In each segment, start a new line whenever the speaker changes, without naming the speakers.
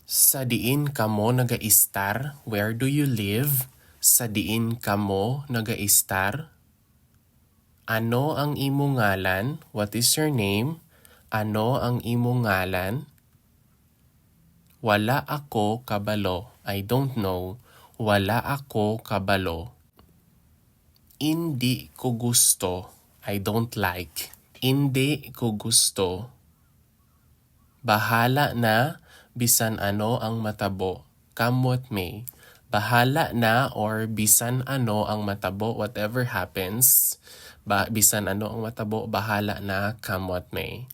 Sa diin kamo nagaistar? Where do you live? Sa diin kamo nagaistar? Ano ang imong ngalan? What is your name? Ano ang imong ngalan? Wala ako kabalo. I don't know. Wala ako kabalo. Hindi ko gusto. I don't like. Hindi ko gusto. Bahala na, bisan ano ang matabo. Come what may. Bahala na or bisan ano ang matabo, whatever happens. Bisan ano ang matabo, bahala na, come what may.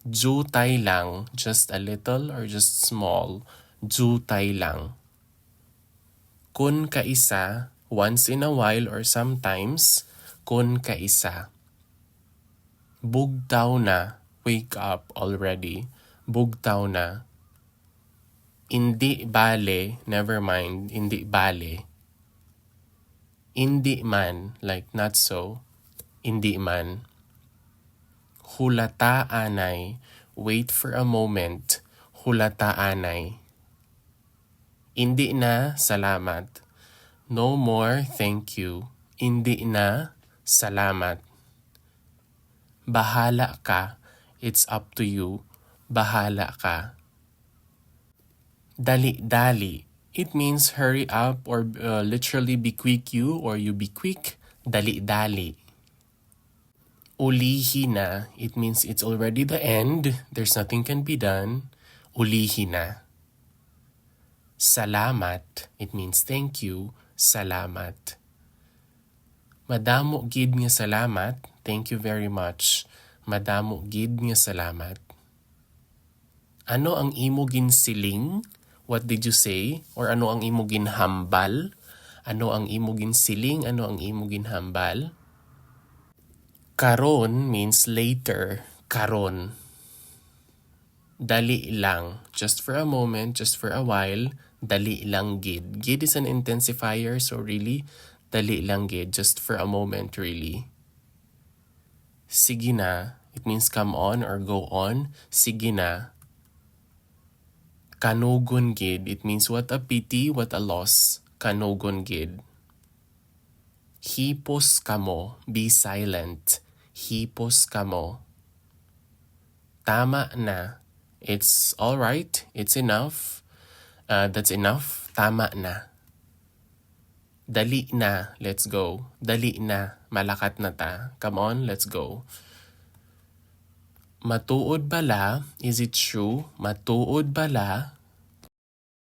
Jutay lang, just a little or just small. Jutay lang. Kun kaisa, once in a while or sometimes, kun kaisa. Bugtaw na, wake up already. Bugtaw na. Hindi bale, never mind, hindi bale. Hindi man, like not so. Hindi man. Hulata anay, wait for a moment. Hulata anay. Hindi na, salamat. No more, thank you. Hindi na, salamat. Bahala ka, it's up to you. Bahala ka. Dali-dali. It means hurry up or literally be quick you or you be quick. Dali-dali. Ulihi na. It means it's already the end. There's nothing can be done. Ulihi na. Salamat. It means thank you. Salamat. Madamo gid nga salamat. Thank you very much. Madamo gid nga salamat. Ano ang imo ginsiling? What did you say? Or ano ang imo ginhambal? Ano ang imo ginsiling? Ano ang imo ginhambal? Karon means later. Karon. Dali lang. Just for a moment, just for a while. Dali lang gid. Gid is an intensifier, so really, dali lang gid. Just for a moment, really. Sige na. It means come on or go on. Sige na. Kanugon gid. It means what a pity, what a loss. Kanugon gid. Hipos kamo. Be silent. Hipos kamo. Tama na. It's alright. It's enough. That's enough. Tama na. Dali na. Let's go. Dali na. Malakat na ta. Come on, let's go. Matuod bala? Is it true? Matuod bala?